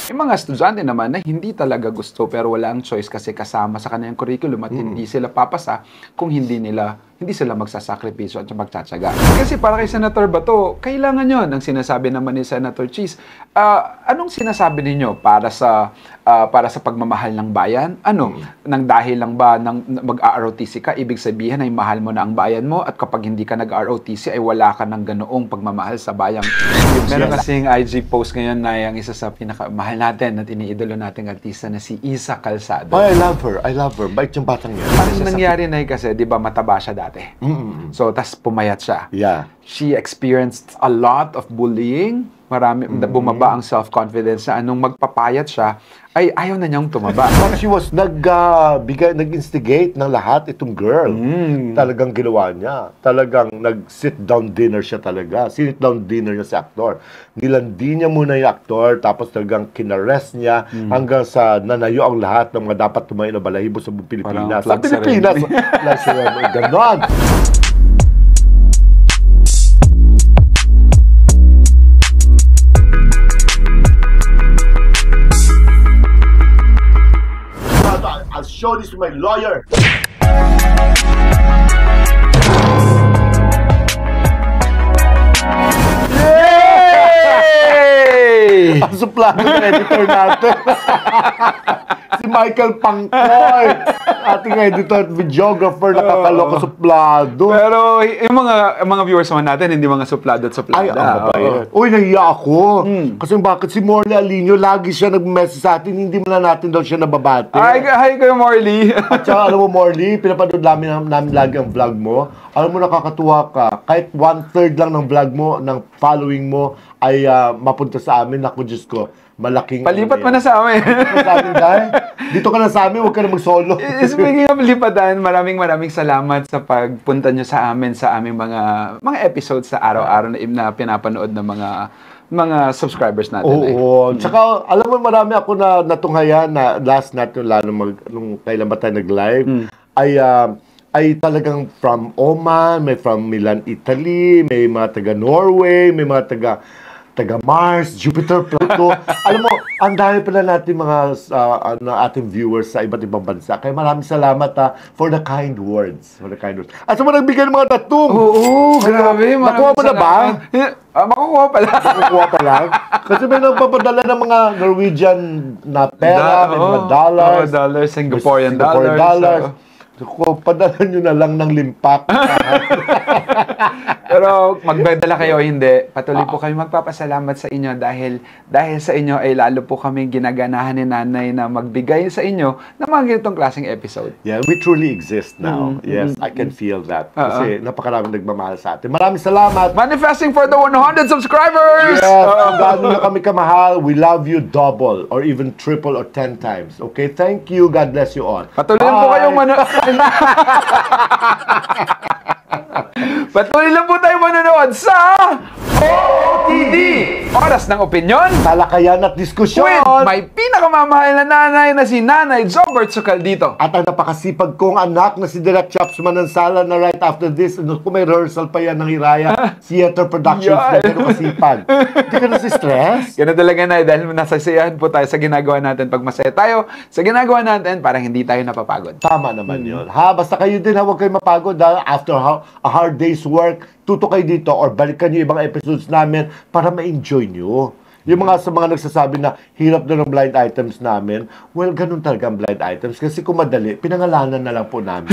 May mga estudyante naman na hindi talaga gusto pero wala ang choice kasi kasama sa kanilang curriculum at hindi sila papasa kung hindi sila magsasakripisyo at magtsatsaga. Kasi para kay Senator Bato, kailangan yon ang sinasabi naman ni Senator Cheese. Anong sinasabi ninyo para sa pagmamahal ng bayan? Nang dahil lang ba mag-ROTC ka, ibig sabihin ay mahal mo na ang bayan mo at kapag hindi ka nag-ROTC ay wala ka ng ganoong pagmamahal sa bayan. Meron kasing IG post ngayon na yung isa sa pinakamahal natin at iniidolo nating artista na si Isa Calzado. Oh, I love her. Bait yung batang yan. Ang nangyari na kasi, di ba, mataba siya dati. So, tas pumayat siya. Yeah. She experienced a lot of bullying. Bumaba ang self-confidence na anong magpapayat siya, ay ayaw na niyang tumaba. But she was nag-instigate ng lahat itong girl. Talagang ginawa niya. Talagang nag-sit-down dinner siya talaga. Sit-down dinner niya si aktor. Nilandi niya muna yung aktor, tapos talagang kinarest niya hanggang sa nanayo ang lahat ng mga dapat tumayo na balahibo sa Pilipinas. Sa Pilipinas! Ganon! I'll show this to my lawyer. Yay! Ang suplado ng editor natin. Si Michael Pangkoy. Ating editor at videographer na kakaloka suplado. Pero yung mga viewers naman natin, hindi mga suplado at suplada. Ay, ang babae. Uy, nahiya ako. Kasi bakit si Morley Alinio, lagi siya nag-message sa atin, hindi mo na natin daw siya nababate. Hi kayo, Morley. At saka, alam mo, Morley, pinapanood namin lagi ang vlog mo. Alam mo, nakakatuwa ka. Kahit 1/3 lang ng vlog mo, ng following mo, ay mapunta sa amin. Naku, Diyos ko. Malaking... Palipat mo na sa amin. Dito ka na sa amin, huwag ka na mag-solo. Speaking of lipatan, maraming salamat sa pagpunta nyo sa amin sa aming mga episodes sa araw-araw na pinapanood ng mga subscribers natin. Oo. Tsaka, alam mo, marami ako na natunghayan na last night, nung kailan ba tayo nag-live, ay talagang from Oman, may from Milan, Italy, may mga taga Norway, may mga taga Mars, Jupiter, Pluto. Alam mo, ang dami pala natin mga ating viewers sa iba't ibang bansa. Kaya maraming salamat for the kind words. At sa mga nagbigay ng mga tattoo. Oo, grabe. Nakuha mo na ba? Makukuha pa lang. Makukuha pa lang? Kasi may nagpapadala ng mga Norwegian na pera, may mga dollars. Dollars, Singaporean dollars. Padala nyo na lang ng limpak. Pero magdadala kayo o hindi, patuloy po kami magpapasalamat sa inyo dahil sa inyo ay lalo po kami ginaganahan ni Nanay na magbigay sa inyo ng mga ganitong klaseng episode. Yeah, we truly exist now. Yes, I can feel that. Kasi napakaraming nagmamahal sa atin. Maraming salamat. Manifesting for the 100 subscribers! Yes, kung gaano na kami kamahal, we love you double or even triple or 10 times. Okay, thank you. God bless you all. Patuloy po kayong Patuloy lang po tayo manonood sa OOTD! Oras ng opinyon, talakayan at diskusyon with may pinakamamahal na nanay na si Nanay Jobert Socaldito. At ang napakasipag kong anak na si Direk Chaps Manansala na right after this, kung may rehearsal pa yan ng Hiraya Theater Productions na kasipag. Hindi ka na si stress? Ganun talaga na dahil nasasayahan po tayo sa ginagawa natin. Pag masaya tayo sa ginagawa natin, parang hindi tayo napapagod. Tama naman yun. Basta kayo din, huwag kayo mapagod. After a hard day's work, tuto kayo dito or balikan nyo ibang episodes namin para ma-enjoy nyo. Yung sa mga nagsasabi na hirap na ng blind items namin, well, ganun talaga ang blind items. Kasi kung madali, pinangalanan na lang po namin.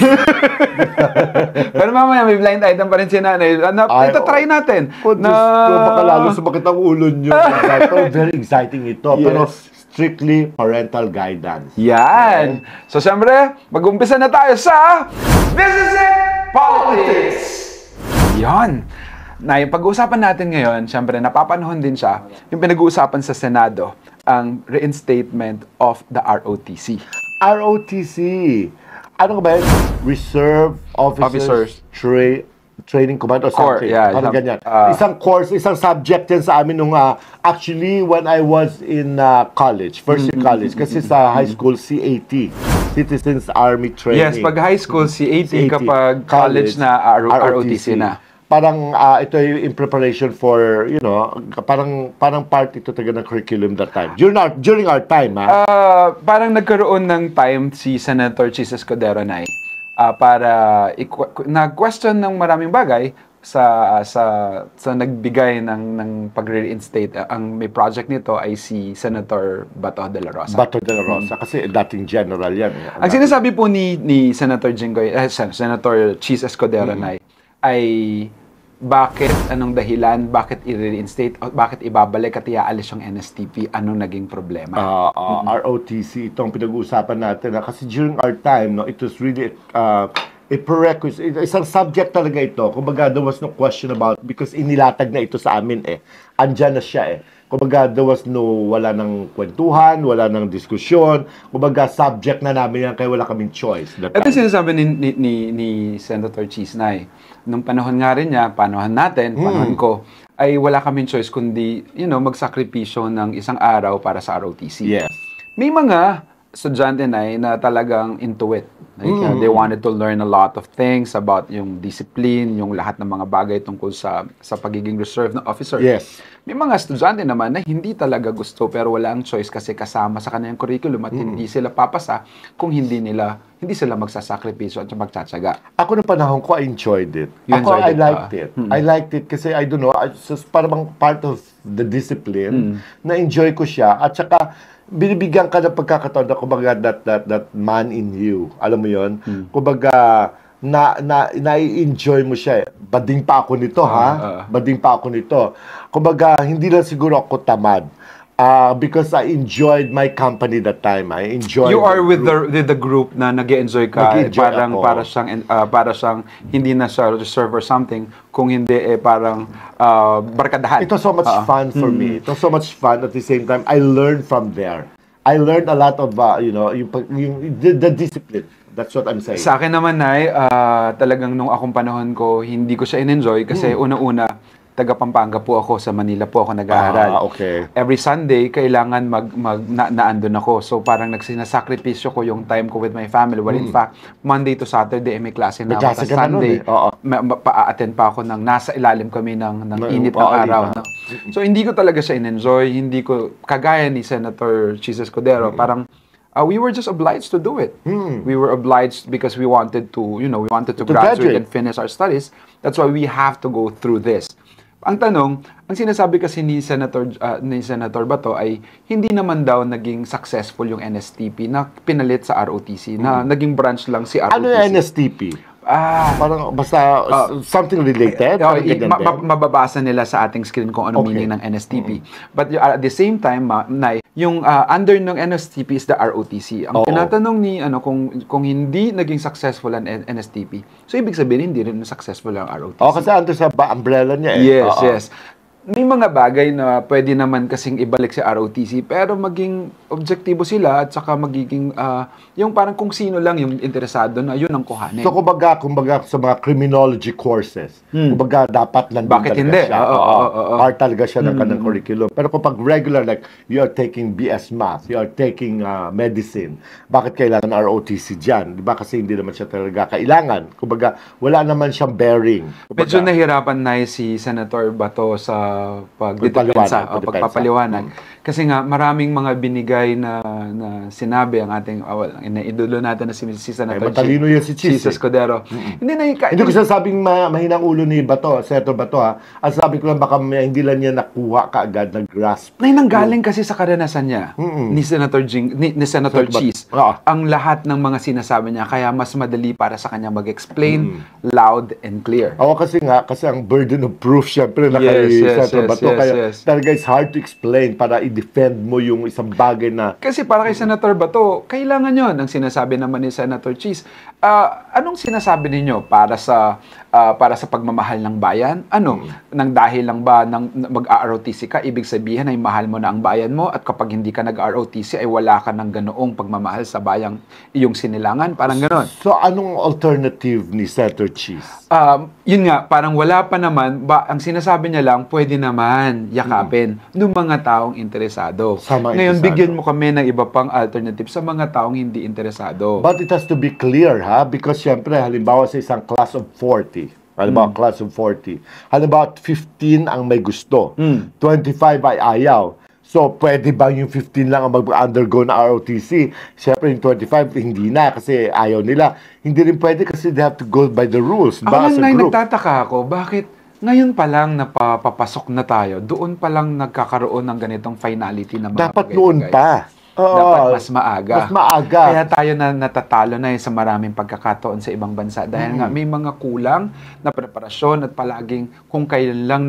Pero mamaya may blind item pa rin si Nanay. Ito try natin. Baka lalo sumakit ang ulo nyo. Very exciting ito. Yes. Pero strictly parental guidance. Yan. Okay. So, siyempre, mag-umpisa na tayo sa This Is It Politics! Yan. Na yung pag-uusapan natin ngayon, siyempre, napapanahon din siya, yung pinag-uusapan sa Senado, ang reinstatement of the ROTC. ROTC. Ano ba yun? Reserve Officers Training Command or something. Parang ganyan. Isang course, isang subject yan sa amin nung actually when I was in college, first year college. Kasi sa high school, CAT. Citizens Army Training. Yes, pag high school, CAT. Kapag college na ROTC na. ito ay in preparation for, you know, parang part ito talaga ng curriculum that time. During our time, ha? Parang nagkaroon ng time si Senator Chis Escudero Nay para nag-question ng maraming bagay sa nagbigay ng pag-reinstate. Ang may project nito ay si Senator Bato de la Rosa. Bato de la Rosa, kasi dating general yan. Ang sinasabi po ni Senator Senator Chis Escudero Nay ay anong dahilan, bakit i-reinstate, bakit ibabalik at iaalis yung NSTP, anong naging problema? ROTC, itong pinag-uusapan natin. Kasi during our time, no, it was really a prerequisite. Isang subject talaga ito. Kumbaga, there was no question about, because inilatag na ito sa amin Andyan na siya Kumbaga, there was wala nang kwentuhan, wala nang diskusyon. Kumbaga, subject na namin yan, kaya wala kaming choice. Ito sinasabi ni Senator Chis Nay. Nung panahon nga rin niya, panahon ko, ay wala kaming choice kundi, magsakripisyo ng isang araw para sa ROTC. Yes. May mga estudyante na talagang into it. Like, they wanted to learn a lot of things about yung discipline, yung lahat ng mga bagay tungkol sa pagiging reserve na officer. Yes. May mga estudyante naman na hindi talaga gusto pero wala ang choice kasi kasama sa kanilang curriculum at hindi sila papasa kung hindi sila magsasakripisyo at magtsatsaga. Ako ng panahon ko, I enjoyed it. I liked it. I liked it kasi I don't know, parang part of the discipline na enjoy ko siya at saka binibigyan ka ng pagkakataon na kumbaga that man in you. Alam mo yon? Kumbaga na-enjoy mo siya Bading pa ako nito, Bading pa ako nito. Kumbaga, hindi lang siguro ako tamad. Because I enjoyed my company that time. I enjoyed. You are with the group na nag-enjoy ka. Para siyang hindi na sa reserve or something, kung hindi parang barkadahan. It was so much fun for me. It was so much fun at the same time. I learned from there. I learned a lot of the discipline. That's what I'm saying. Sa akin naman talagang nung akong panahon ko, hindi ko siya in-enjoy kasi una-una taga Pampanga po ako, sa Manila po ako nag-aaral. Okay. Every Sunday, kailangan naandun ako. So parang nagsinasakripisyo ko yung time ko with my family. Well, in fact, Monday to Saturday, may klase na ako. Sa Sunday, pa-attend pa ako nasa ilalim kami ng init ng araw. No? So hindi ko talaga siya in-enjoy. Hindi ko, kagaya ni Senator Chis Escudero, parang we were just obliged to do it. We were obliged because we wanted to, graduate and finish our studies. That's why we have to go through this. Ang tanong, ang sinasabi kasi ni Senator Bato ay hindi naman daw naging successful yung NSTP na pinalit sa ROTC, na naging branch lang si ROTC. Ano yung NSTP? Parang basta something related? Mababasa nila sa ating screen kung ano meaning ng NSTP. But at the same time, yung under ng NSTP is the ROTC. Ang tinatanong ni kung hindi naging successful ang NSTP, so ibig sabihin hindi rin successful ang ROTC. Kasi under sa umbrella niya Yes. May mga bagay na pwede naman kasing ibalik sa ROTC pero maging objektibo sila at saka magiging yung parang kung sino lang yung interesado na yun ang kuhanin. So kumbaga sa mga criminology courses, kumbaga dapat nandun bakit hindi? Siya. Part talaga siya ng kanang curriculum. Pero kapag regular, like you are taking BS Math, you are taking medicine, bakit kailangan ROTC dyan? Diba? Kasi hindi naman siya talaga kailangan. Kumbaga wala naman siyang bearing. Kumbaga, medyo nahirapan na si Senator Bato sa pagpapaliwanag. Kasi nga, maraming mga binigay na sinabi ang ating, inaidolo natin na si Senator matalino yan si Chis Escudero. Hindi ko sinasabing mahinang ulo ni Bato, Senator Bato Ang sabi ko lang, baka hindi lang niya nakuha kaagad, nag-grasp. Nanggaling kasi sa karanasan niya ni Senator Chis. Ang lahat ng mga sinasabi niya, kaya mas madali para sa kanya mag-explain loud and clear. Kasi ang burden of proof, syempre, Senator Bato. Kaya talaga it's hard to explain para i-defend mo yung isang bagay na... Kasi para kay Senator Bato, kailangan yon ang sinasabi naman ni Senator Chis. Anong sinasabi ninyo para sa pagmamahal ng bayan? Nang dahil lang ba mag-ROTC ka, ibig sabihin ay mahal mo na ang bayan mo at kapag hindi ka nag-ROTC ay wala ka ng ganoong pagmamahal sa bayang iyong sinilangan? Parang ganon. So anong alternative ni Senator Chis? Yun nga, parang wala pa naman. Ang sinasabi niya lang, pwede naman yakapin ng mga taong interesado. Ngayon, bigyan mo kami ng iba pang alternative sa mga taong hindi interesado. But it has to be clear, Because syempre, halimbawa sa isang class of 40, Halimbawa, class of 40. Halimbawa, 15 ang may gusto. 25 ay ayaw. So, pwede ba yung 15 lang ang mag-undergo na ROTC? Siyempre, yung 25, hindi na kasi ayaw nila. Hindi rin pwede kasi they have to go by the rules. Ako Ba, as a lang group. nagtataka ako, bakit ngayon pa lang napapasok na tayo, doon pa lang nagkakaroon ng ganitong finality na mga Dapat noon pa. Dapat mas maaga. Mas maaga. Kaya tayo na natatalo na sa maraming pagkakataon sa ibang bansa dahil nga may mga kulang na preparasyon at palaging kung kailan lang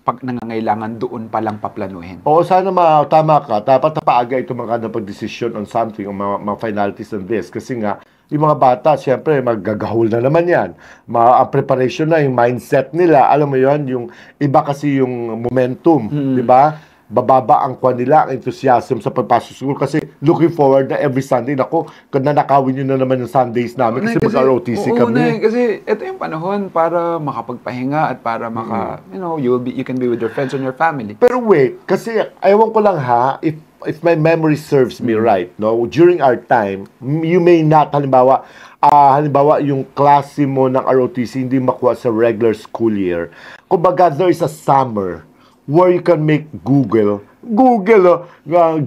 pag nangangailangan doon pa lang paplanuhin. Oo, sana tama ka. Dapat napaaga ito mga napag-desisyon on something, on mga finalities on this. Kasi nga, yung mga bata, siyempre, maggagahol na naman yan. Ang preparation na, yung mindset nila, alam mo yon, yung iba kasi yung momentum, di ba? Bababa ang kwan nila, ang enthusiasm sa pagpasok school kasi looking forward na every Sunday. Naku, nanakawin nyo na naman yung Sundays namin kasi mag-ROTC kami. Kasi ito yung panahon para makapagpahinga at para you can be with your friends and your family. Pero wait, kasi ewan ko lang ha, if my memory serves me right, no, during our time, you may not, halimbawa yung klase mo ng ROTC hindi makuha sa regular school year. Kumbaga, there is a summer where you can make Google your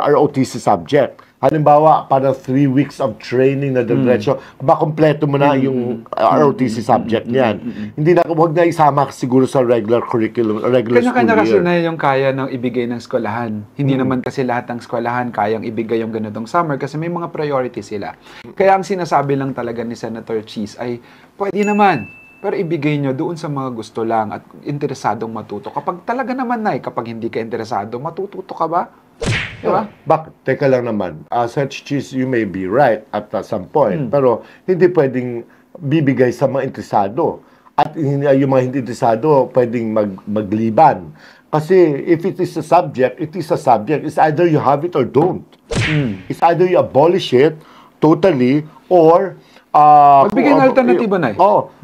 ROTC subject. Halimbawa, para 3 weeks of training na diretso, makompleto mo na yung ROTC subject niyan. Hindi na, huwag na isama siguro sa regular curriculum, regular school Kanya-kanya kasi year. na yung kaya ng ibigay ng eskwelahan. Hindi naman kasi lahat ng eskwelahan kayang ibigay yung ganitong summer kasi may mga priority sila. Kaya ang sinasabi lang talaga ni Senator Cheese ay, pwede naman. Pero ibigay nyo doon sa mga gusto lang at interesadong matuto. Kapag talaga naman kapag hindi ka interesado, matututo ka ba? Diba? Bakit? Teka lang naman. Such Cheese, you may be right at some point. Pero hindi pwedeng bibigay sa mga interesado. At yung mga hindi interesado, pwedeng magliban. Kasi if it is a subject, it is a subject. It's either you have it or don't. It's either you abolish it totally or magbigay ng alternatiba na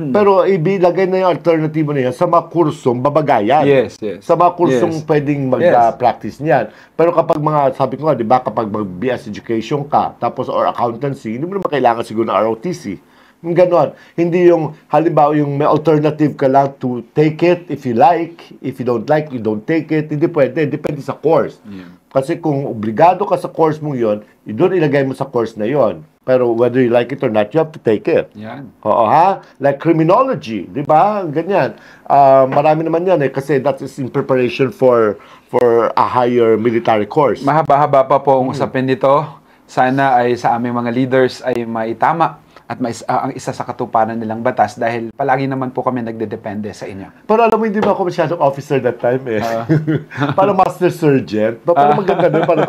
pero ibilagay na yung alternatiba na yan sa mga kursong babagayan. Yes. Sa mga kursong pwedeng mag-practice niyan. Pero kapag sabi ko nga, di ba, kapag mag-BS education ka, tapos or accountancy, hindi mo naman kailangan siguro ng ROTC. Yung ganon. Hindi yung, halimbawa, yung may alternative ka lang to take it if you like. If you don't like, you don't take it. Hindi pwede. Depende sa course. Kasi kung obligado ka sa course mong yon, doon ilagay mo sa course na yon. Pero whether you like it or not, you have to take it. Yan. Oo, ha? Like criminology, di ba? Ganyan. Marami naman yan kasi that is in preparation for a higher military course. Mahaba-haba pa po ang usapin dito. Sana ay sa aming mga leaders ay maitama at ang isa sa katuparan nilang batas dahil palagi naman po kami nagdedepende sa inyo. Pero alam mo, hindi ba ako masyadong officer that time eh. Parang master sergeant. Parang maganda din. Parang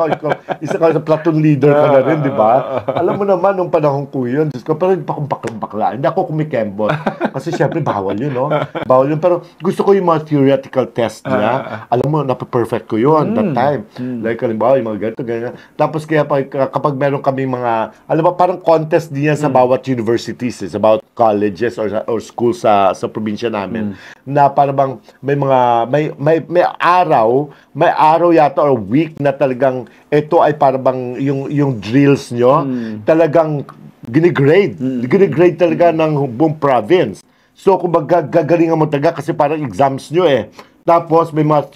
isa ka sa platoon leader ka na rin, di ba? Alam mo naman, nung panahon ko yun, pero hindi pa akong bakla. Hindi ako kumikembot. Kasi syempre, bawal yun, no? Bawal yun. Pero gusto ko yung mga theoretical test niya. Alam mo, napaperfect ko yun that time. Like, halimbawa, yung mga ganito, ganyan. Tapos kaya kapag meron kami mga, alam mo, parang contest din yan sa bawat universities, about colleges or schools sa probinsya namin, na parang may araw yata or week na talagang ito ay parang yung drills nyo talagang ginigrade talaga ng buong province. So kumbaga gagalingan mo talaga kasi parang exams nyo eh. Tapos may mga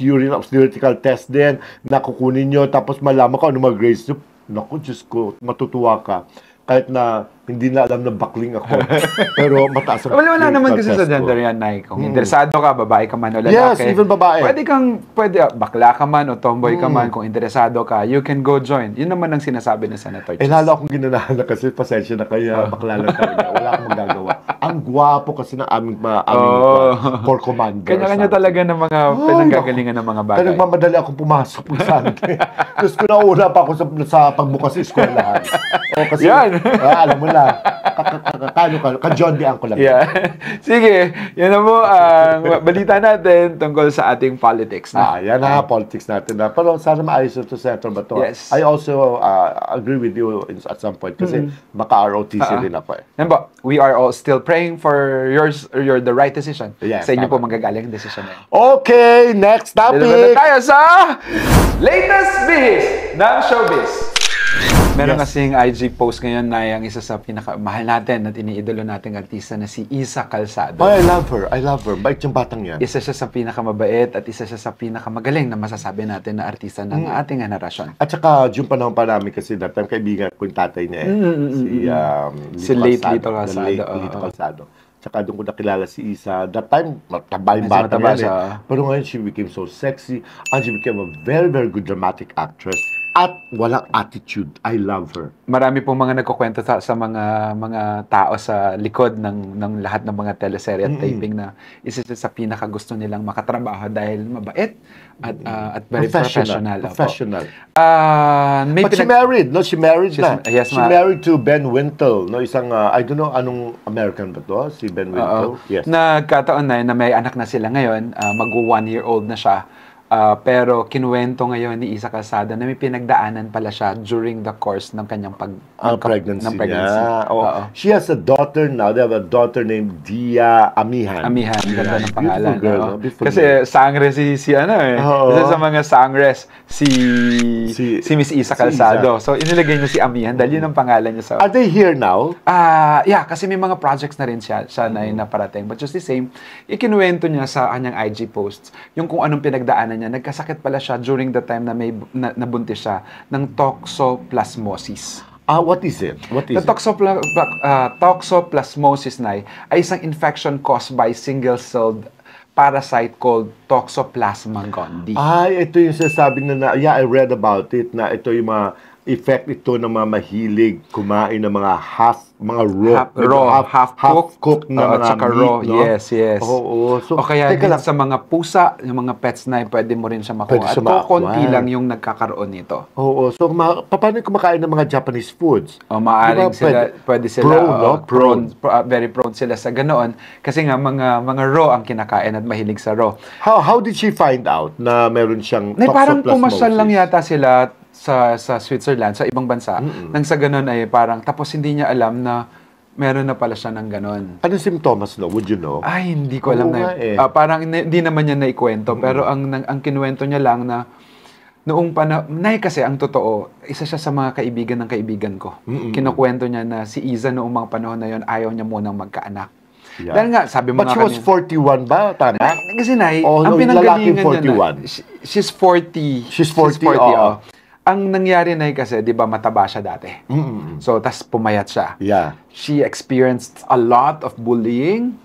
theoretical test din na kukunin nyo, tapos malaman ko ano mga grades nyo. Naku, Diyos ko, matutuwa ka. Kahit na hindi na alam na bakling ako. Pero mataas ang wala naman kasi sa gender yan, Nay. Kung interesado ka, babae ka man o lalaki. Yes, even babae. Pwede bakla ka man o tomboy ka man, kung interesado ka, you can go join. Yun naman ang sinasabi ng Senator Cheese. Lalo akong ginanahan na kasi pasensya na kaya bakla lang talaga. Wala akong magagawa. Ang gwapo kasi ng aming core commander. Kanya-kanya talaga ng mga pinanggagalingan ng mga bagay. Pero nagmamadali akong pumasok po sa akin. Tapos ko nauna pa ako sa pagbukas sa eskwelahan. Kasi, alam mo na, ka-John Dian ko lang. Yeah. Sige, yan na po ang balita natin tungkol sa ating politics. Yan na, politics natin. Pero sana maayos ito, Senator Bato. Yes. I also agree with you at some point kasi maka-ROTC din ako eh. Yan po, we are all still praying for the right decision. Yes, sa inyo po magagaling ang decision na yan. Okay, next topic. Dito na tayo sa latest bihis ng showbiz. Meron Yes. kasing IG post ngayon na yung isa sa pinakamahal natin at iniidolo nating artista na si Isa Calzado. Oh, I love her. I love her. Bait yung batang yan. Isa siya sa pinakamabait at isa siya sa pinakamagaling na masasabi natin na artista ng ating henerasyon. At saka, yung panahon pa namin kasi that time, kaibigan ko yung tatay niya Si late Lito Calzado. The late Lito Calzado. Tsaka doon ko nakilala si Isa. That time, mataba yung Medyo bata mataba yan siya. Pero ngayon, she became so sexy. And she became a very, very good dramatic actress. At walang attitude. I love her. Marami pong mga nagkukwento sa mga tao sa likod ng lahat ng mga teleserye at taping na isa siya sa pinakagusto nilang makatrabaho dahil mabait at very professional. Professional. May But she married, no? She married na. Yes, she married to Ben Wintle, no? Isang, I don't know anong American ba to? Si Ben Wintle? Yes. Nagkataon na may anak na sila ngayon, mag-1-year-old na siya. Pero kinuwento ngayon ni Isa Calzado na may pinagdaanan pala siya during the course ng kanyang Pregnancy ng pregnancy. niya. Oh, Oo. she has a daughter now. They have a daughter named Dia Amihan. Amihan, ganda ng pangalan. Beautiful girl, oo. no? Beautiful Kasi girl. sangre si ano eh. Oo. Isa sa mga sangres si Miss Isa Calzado. So inilagay niya si Amihan dahil yun ang pangalan niya sa Are they here now? yeah, kasi may mga projects na rin siya na naparating. But just the same, ikinuwento niya sa kanyang IG posts yung kung anong pinagdaanan niya. Nagkasakit pala siya during the time na may nabuntis siya ng toxoplasmosis. What is it? What is The it? toxoplasmosis na ay isang infection caused by single-celled parasite called Toxoplasma gondii. Ay, ito yung sinasabi yeah, I read about it, na ito yung mga effect ito ng mga mahilig kumain ng mga half-cooked na mga tsaka meat, raw. no? Yes. Oo. So, O kaya teka din lang. sa mga pusa, yung mga pets na pwede mo rin siya Pwede makuha. siya At konti makuha. lang yung nagkakaroon nito. Oo. So, paano yung kumakain ng mga Japanese foods? O maaring Diba, pwede sila prone, no? very prone sila sa ganoon kasi nga mga raw ang kinakain at mahilig sa raw. How did she find out na meron siyang Parang toxoplasmosis? pumasyal lang yata sila sa Switzerland, sa ibang bansa. Nang sa ganun ay parang tapos hindi niya alam na meron na pala siya ng ganun. Anong symptoms, no? Would you know? Ay, hindi ko alam Oo na. nga eh. Parang hindi naman niya naikwento, pero ang kinuwento niya lang na noong kasi ang totoo, isa siya sa mga kaibigan ng kaibigan ko. Kinukwento niya na si Iza noong mga panahon na yon ayaw niya munang magkaanak. Yeah. Dahil nga, sabi mo But nga she was 41 ba? Tama? kasi Oh, ang no, yung pinanggalingan lalaking niya na, 41. she's 40. She's 40, oo. oh. Ang nangyari na kasi, di ba, mataba siya dati. So, tas pumayat siya. Yeah. She experienced a lot of bullying.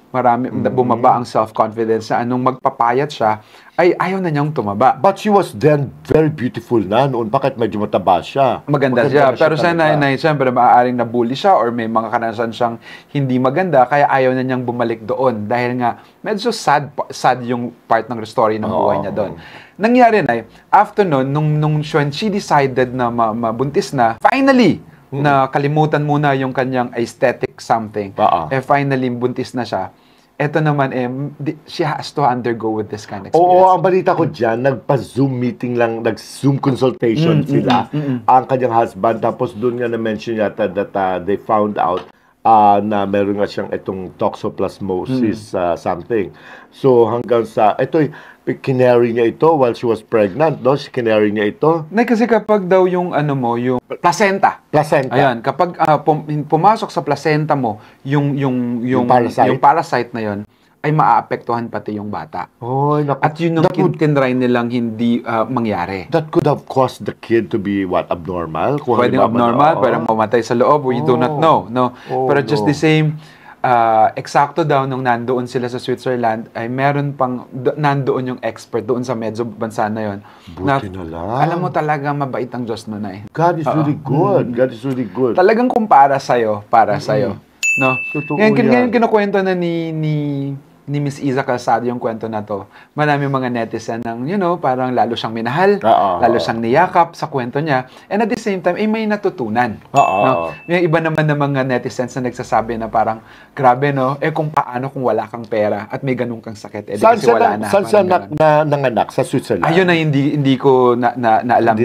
Bumaba ang self-confidence na anong magpapayat siya, ay ayaw na niyang tumaba. But she was then very beautiful na noon. Bakit medyo mataba siya? Maganda siya. Pero siya talaga. siyempre, maaaring nabully siya or may mga karanasan siyang hindi maganda, kaya ayaw na niyang bumalik doon. Dahil nga, medyo sad yung part ng story ng buhay niya doon. Nangyari na, after noon, nung when she decided na mabuntis na, finally, na kalimutan muna yung kanyang aesthetic something. Finally, buntis na siya. Ito naman, she has to undergo with this kind of experience. Oo, ang balita ko dyan, nagpa-Zoom meeting lang, nag-Zoom consultation sila, ang kanyang husband. Tapos doon nga na-mention yata that they found out na meron nga siyang itong toxoplasmosis something. So hanggang sa, kinary niya ito while she was pregnant, no? Kinary niya ito. Kasi kapag daw yung yung placenta. Ayan, kapag pumasok sa placenta mo yung parasite na yon ay maaapektuhan pati yung bata. Oy, naku. At yun ang tinry nilang hindi mangyari. That could have caused the kid to be abnormal? Pwedeng abnormal, pwedeng mamatay sa loob, we do not know, no? Pero just the same, eksakto daw nung nandoon sila sa Switzerland, ay meron pang nandoon yung expert doon sa medyo bansa na yon. Buti na lang. Alam mo talaga mabait ang Diyos nun ay. God is really good. God is really good. Talagang kung para sa'yo. No? Totoo Ngayon yan. kinukwento na ni Miss Isa Calzado yung kwento na to. Marami mga netizen ng, parang lalo siyang minahal, lalo siyang niyakap sa kwento niya. And at the same time, may natutunan. No? Yung iba naman ng mga netizens na nagsasabi na parang, grabe no, kung paano kung wala kang pera at may ganun kang sakit, Saan kasi wala na. Saan siya nanganak? Sa Switzerland? Ayun na hindi ko naalam.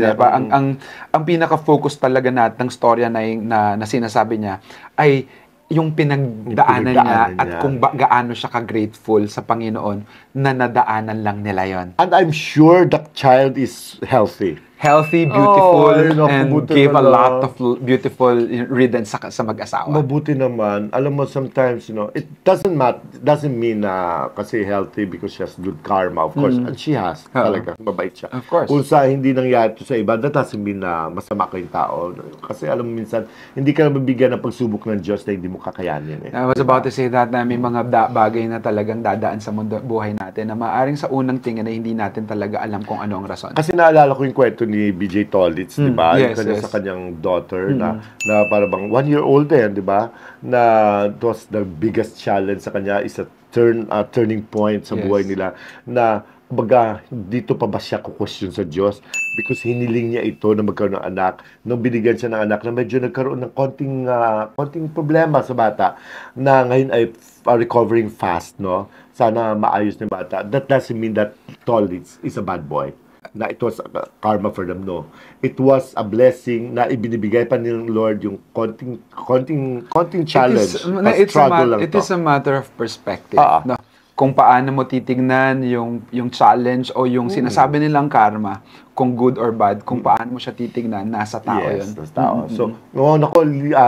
Ang pinaka-focus talaga ng storya na sinasabi niya ay yung pinagdaanan niya at kung gaano siya ka-grateful sa Panginoon na nadaanan lang nila yon. And I'm sure the child is healthy. healthy, beautiful, Ay, naku, and buti gave a na lot lang. of beautiful riddance sa mag-asawa. Mabuti naman. Alam mo, sometimes, it doesn't mean na kasi healthy because she has good karma, of course. And she has, talaga, mabait siya. Of course. Kung hindi nangyari ito sa iba, that doesn't mean na masama kayong tao. Kasi alam mo, minsan, hindi ka mabibigyan ng pagsubok ng Diyos na hindi mo kakayanin. I was about to say that na may mga bagay na talagang dadaan sa buhay natin na maaring sa unang tingin na hindi natin talaga alam kung ano ang rason. Kasi naalala ko yung kwento ni BJ Tolitz, di ba? Yes, Yung yes. sa kanyang daughter na para bang 1 year old din, di ba? Na it was the biggest challenge sa kanya, is a turning point sa buhay nila na baga, dito pa ba siya kukwestiyon sa Diyos? Because hiniling niya ito na magkaroon ng anak. Nung binigyan siya ng anak na medyo nagkaroon ng konting problema sa bata na ngayon ay recovering fast, no? Sana maayos ng bata. That doesn't mean that Tolitz is a bad boy. Na it was karma for them, no. It was a blessing na ibinibigay pa ng Lord yung konting challenge. It is a matter of perspective. No? Kung paano mo titignan yung challenge o yung sinasabi nilang karma, kung good or bad, kung paano mo siya titignan, nasa tao yun. Yes, tao. So,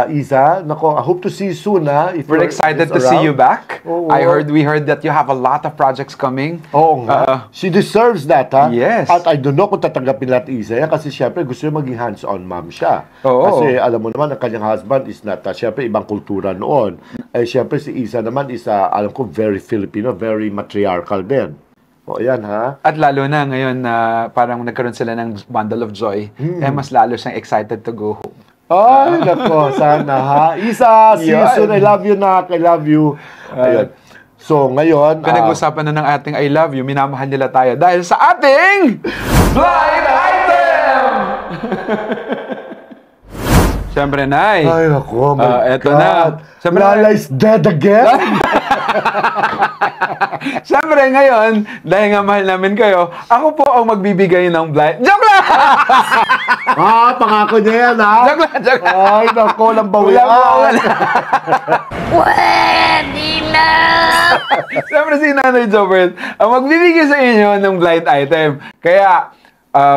Isa, I hope to see you soon, ha? If We're excited to see you back. Oo. We heard that you have a lot of projects coming. Oo nga. She deserves that, ha? Yes. At I don't know kung tatanggapin lahat Isa yan kasi syempre gusto niya maging hands-on mom siya. Oo. Kasi alam mo naman, ang kanyang husband is not, syempre ibang kultura noon. Syempre si Isa naman is, alam ko, very Filipino, very matriarchal din. O, yan, ha? At lalo na ngayon na parang nagkaroon sila ng bundle of joy, mas lalo siyang excited to go home. Ay, nako, sana, ha? Isa, see you soon. I love you, nak. I love you. Ayun. So, ngayon... Pinag-usapan na ng ating I love you, minamahal nila tayo dahil sa ating Blind Item! Siyempre, Nay. Ay, nako, my eto God. na. Siyempre, Lala is dead again? Siyempre, ngayon, dahil nga mahal namin kayo, ako po ang magbibigay ng blind... Joke lang! Pangako niya yan, ha? Joke lang! Ay, nako, lambawian. Pwede na! Siyempre, si Nanay Jobert ang magbibigay sa inyo ng blind item. Kaya,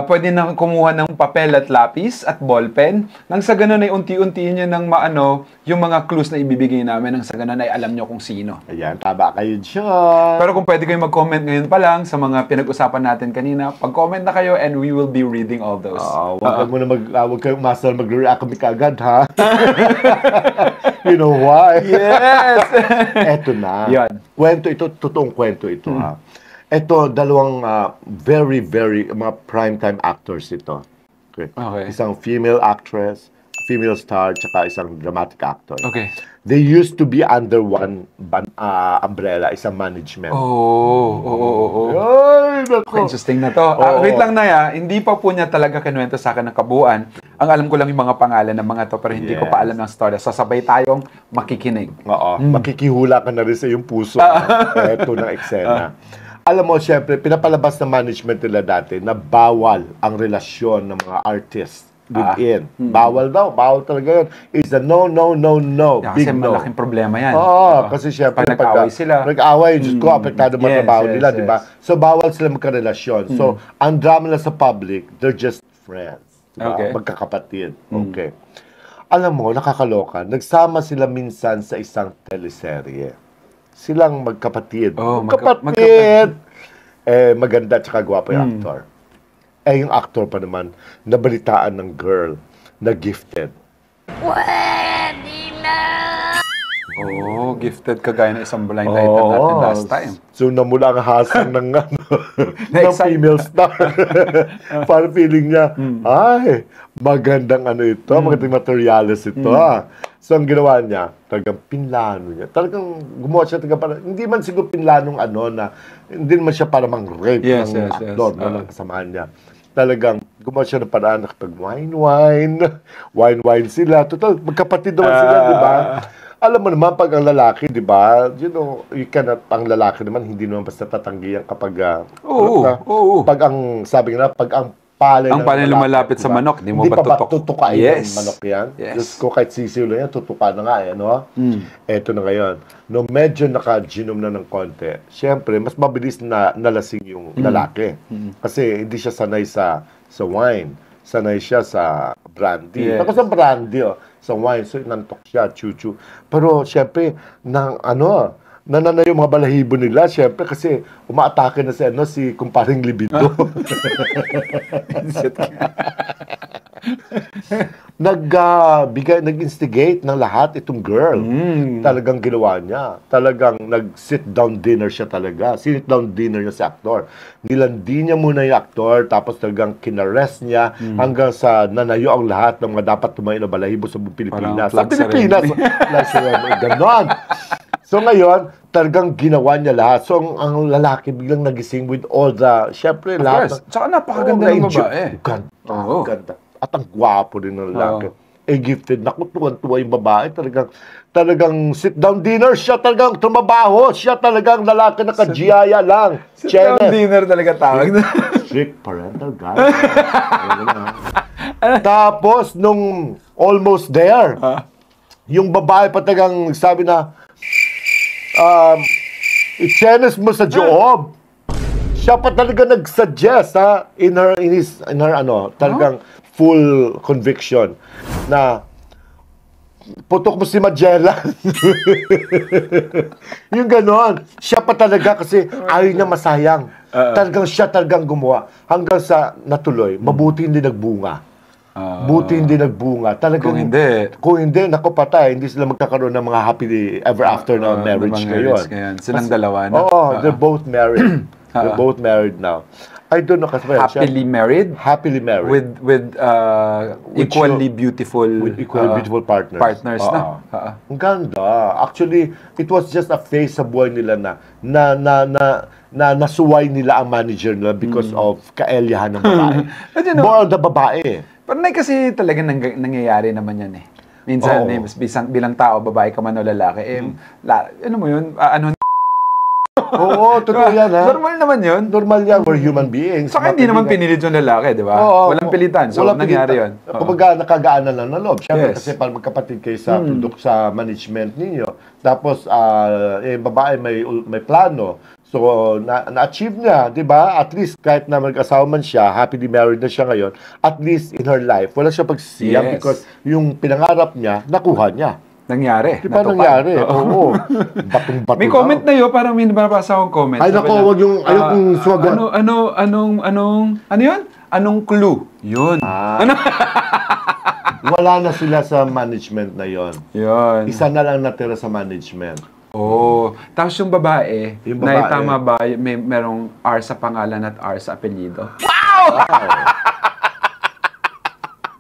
pwede na kumuha ng papel at lapis at ballpen. Nang sa ganun ay unti-unti nyo ng yung mga clues na ibibigay namin. Nang sa ganun ay alam nyo kung sino. Ayan, taba kayo dyan. Pero kung pwede kayo mag-comment ngayon pa lang sa mga pinag-usapan natin kanina, pag-comment na kayo and we will be reading all those. Huwag kayong master mag-react kami kaagad, ha? You know why? Yes! Eto na. Yan. Kwento ito, totoong kwento ito, ha? Ito, dalawang very, very, mga primetime actors ito. Okay. Isang female actress, female star, tsaka isang dramatic actor. Okay. They used to be under one umbrella, isang management. Oo. Ay, nako. Interesting na to. Wait lang, Naya. Hindi pa po niya talaga kinuwento sa akin ng kabuuan. Ang alam ko lang yung mga pangalan ng mga to, pero hindi ko pa alam ng story. So, sabay tayong makikinig. Oo. Makikihula ka na rin sa iyong puso. Ito ng eksena. Alam mo, syempre, pinapalabas ng management nila dati na bawal ang relasyon ng mga artists within. Bawal daw. Bawal talaga yun. It's a no, no, no, no. Kasi Big no. malaking problema yan. Oo, kasi syempre, Pag nag-away sila. Nag-away, Diyos ko, apektado mga trabaho nila, di ba? So, bawal sila magkarelasyon. So, ang drama nila sa public, they're just friends. Diba? Okay. Magkakapatid. Okay. Alam mo, nakakaloka. Nagsama sila minsan sa isang teleserye. Silang magkapatid. Magkapatid! Maganda at saka gwapo yung actor. Yung actor pa naman, nabalitaan ng girl na gifted. Pwede na! Oh, gifted kagaya ng isang blind item natin last time. So, namula ang hasang ng, ng female star. Para feeling niya, ay, magandang ito, magandang materials ito. So, ang ginawa niya, talagang pinlano niya. Talagang gumawa siya, hindi man siguro pinlanong hindi naman siya para mang-rape ng actor, ng kasamahan niya. Talagang gumawa siya ng paraan na kapag wine sila. Total, magkapatid naman sila, di ba? Alam mo naman, pag ang lalaki, di ba, ang lalaki naman, hindi naman basta tatanggihan kapag, pag ang, sabi nga, pag ang palay lumalapit sa manok, di mo ba tutukain ng manok yan? Yes. Kung kahit sisiyo lang yan, tutuka na nga, no? Eto na ngayon. No, medyo naka-genome na ng konti. Siyempre, mas mabilis na nalasing yung lalaki. Kasi hindi siya sanay sa sa wine. Sanay siya sa brandy. Yes. Ako sa brandy, sa wine. So, nantok siya, chuchu. Pero, syempre, nananay yung mga balahibo nila, syempre, kasi umaatake na si kumparing libido. Nag-instigate ng lahat itong girl. Talagang ginawa niya. Talagang nag-sit down dinner siya talaga. Sit down dinner niya sa aktor. Nilandi niya muna yung aktor, tapos talagang kinarest niya hanggang sa nanayo ang lahat ng mga dapat tumayo na balahibo sa Pilipinas. Sa Pilipinas! Ganon. So ngayon, talagang ginawa niya lahat. So ang lalaki biglang nagising with all the, syempre lahat. Tsaka napakaganda ng babae. Ganda. At ang gwapo din ng lalaki. Gifted. Naku, tuwan-tuwa yung babae. Talagang sit-down dinner. Siya talagang tumabaho. Siya talagang lalaki na kajiyaya lang. Sit-down dinner talaga tawag. Strict parental guidance. Tapos, nung almost there, yung babae pa talagang sabi na, i-chenes mo sa Joob. Siya pa talaga nag-suggest, in her talagang full conviction na putok mo si Magellan. Yung ganon. Siya pa talaga kasi ayaw niya masayang. Talagang siya talagang gumawa. Hanggang sa natuloy, mabuti hindi nagbunga. Buti hindi nagbunga. Talagang, kung hindi, naku patay, hindi sila magkakaroon ng mga happily ever after na marriage ngayon. Silang dalawa na. They're both married. They're both married now. I don't know kasi happily married? Happily married. With equally beautiful partners. Partners na. Ang ganda. Actually, it was just a phase sa buhay nila na nasuway nila ang manager nila because of kaelyahan ng babae. More on the babae. Pero kasi talagang nangyayari naman yan eh. Minsan, bilang tao, babae ka man o lalaki, ano mo yun, Oo, totoo yan, ha? Normal naman yun. Normal yan, we're human beings. Saka hindi naman pinilit yung lalaki, di ba? Walang pilitan. So, nangyari yun. Kumbaga, nakagaanan lang ng loob. Siyempre, kasi parang magkapatid kayo sa sa management ninyo. Tapos, babae may plano. So, na-achieve niya, di ba? At least, kahit na mag-asawa man siya, happily married na siya ngayon, at least in her life, wala siya pagsisiyang because yung pinangarap niya, nakuha niya. Nangyari. Di ba nangyari? Oo. Batong-bato may comment na yun, parang may nabasa akong comment. Ay, naku, wag yung, ayokong sumagot. Ano yun? Anong clue? Yun. Wala na sila sa management na yon. Yun. Isa na lang natira sa management. Tapos yung babae, naitama ba, merong R sa pangalan at R sa apelyido? Wow!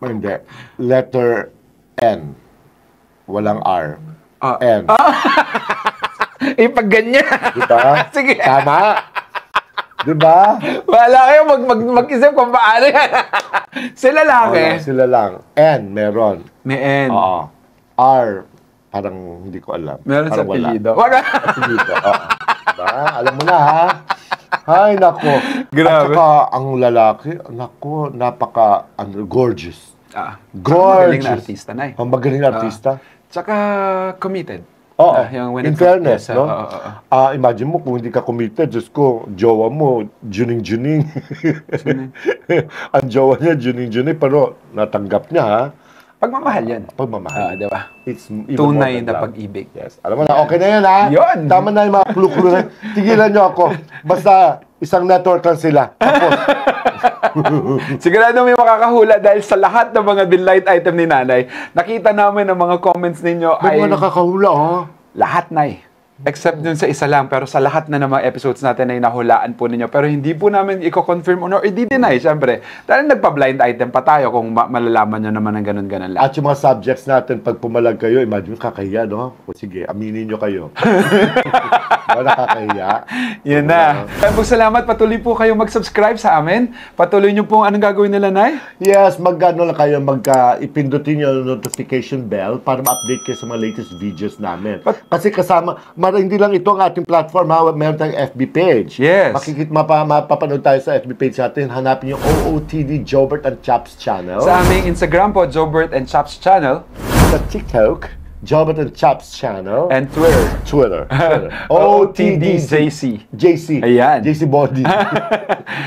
Hindi. Letter N. Walang R. N. Pag ganyan. Diba? Sige. Tama? Diba? Wala kayo mag-isip kung paano yan. Sila lalaki. Sila lang. N, meron. May N. Oo. R, parang hindi ko alam. Meron parang sa apelyido. Wala. Apelyido, oo. Diba? Alam mo na, ha? Ay, nako. Grabe. At saka, ang lalaki, nako, napaka, gorgeous. Magaling Gorgeous. na artista na eh. Ang magaling na artista. Tsaka committed. Oo. In fairness, no? Imagine mo kung hindi ka committed, Diyos ko, jowa mo, juning-juning. Ang jowa niya, juning-juning, pero natanggap niya, ha? Pagmamahal yan. Pagmamahal. Di ba? It's even tunay more than na love. pag-ibig. Yes. Alam mo na, okay na yan, ha? Yun. Tama na yung mga clue-clue na. Tigilan niyo ako. Basta, isang network lang sila. Tapos. Sigurado may makakahula dahil sa lahat ng mga binlight item ni Nanay, nakita namin ang mga comments ninyo May mga nakakahula, ha? Lahat na eh. Except dun sa isa lang, pero sa lahat na ng mga episodes natin ay nahulaan po ninyo. Pero hindi po namin i-confirm or i-deny, syempre. Dahil nagpa-blind item pa tayo kung malalaman nyo naman ng ganun-ganun lang. At yung mga subjects natin, pag pumalag kayo, imagine kakahiya, no? O sige, aminin nyo kayo. Wala kakahiya. Yan na. Salamat. Patuloy po kayong mag-subscribe sa amin. Patuloy nyo po anong gagawin nila, Nay? Yes, mag-ano lang kayo, ipindutin yung notification bell para ma-update kayo sa mga latest videos namin. Kasi kasama, hindi lang ito ang ating platform, ha? Meron tayong FB page. Yes. Mapapanood tayo sa FB page natin. Hanapin yung OOTD Jobert and Chaps channel. Sa aming Instagram po, Jobert and Chaps channel. Sa TikTok, Jobert and Chaps channel. And Twitter. Twitter. OTDJC. JC. Ayan. JC Body.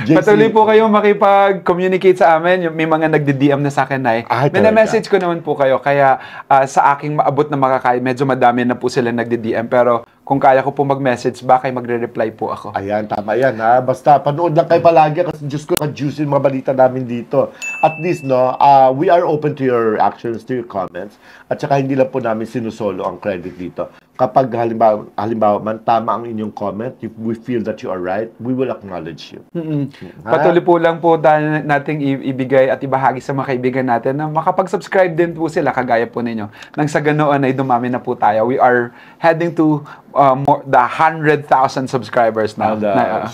JC. Patuloy po kayong makipag-communicate sa amin. May mga nagdi-DM na sa akin na message ko naman po kayo. Kaya sa aking maabot na makakaya, medyo madami na po sila nagdi-DM. Pero kung kaya ko po mag-message, baka magre-reply po ako. Ayan, tama yan ha. Basta panood lang kayo palagi kasi Diyos ko, ka-juicy yung mga balita namin dito. At least, no, we are open to your actions, to your comments. At saka hindi lang po namin sinusolo ang credit dito. Kapag halimbawa man, tama ang inyong comment, if we feel that you are right, we will acknowledge you. Patuloy po lang po nating ibigay at ibahagi sa mga kaibigan natin na makapag-subscribe din po sila kagaya po ninyo. Nang sa ganoon ay dumami na po tayo. We are heading to the 100,000 subscribers now.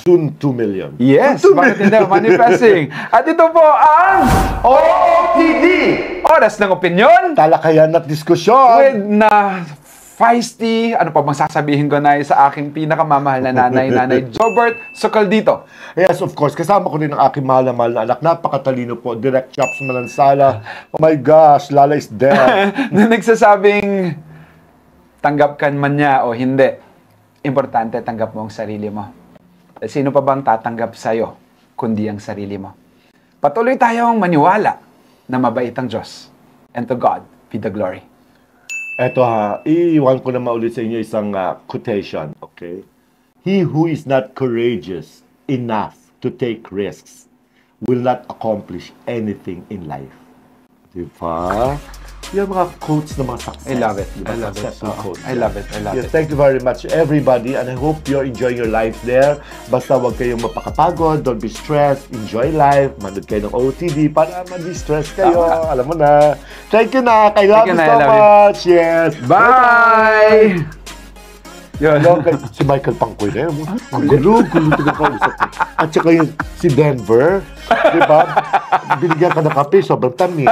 Soon 2 million. Yes, bakit hindi? Manifesting. At ito po ang OTD! Oras ng opinyon! Talakayan at diskusyon! With na feisty, ano pa bang sasabihin ko na sa aking pinakamamahal na Nanay Jobert Socaldito. Yes, of course. Kasama ko rin ang aking mahal na anak. Napakatalino po. Direct Chops Malansala. Oh my gosh, Lala is dead. Na nagsasabing, tanggap kan man niya o hindi, importante tanggap mo ang sarili mo. Sino pa bang tatanggap sa'yo, kundi ang sarili mo? Patuloy tayong maniwala na mabait ang Diyos. And to God be the glory. Eto ha, iiwan ko na maulit sa inyo isang quotation, okay? He who is not courageous enough to take risks will not accomplish anything in life. Diba? Yung mga quotes ng mga success. I love it. Diba? I love it. Quotes. I love it. I love Yes, it. thank you very much, everybody, and I hope you're enjoying your life there. Basta huwag kayong mapakapagod, don't be stressed, enjoy life, manood kayo ng OTD para ma-distress kayo. Alam mo na. Thank you na. I love you so much. Yes. Bye! Yun. Si Michael Pangkoy na yun. Ang gulo kausap. At saka yung si Denver, di ba? Binigyan ka ng kape, sobrang tamis.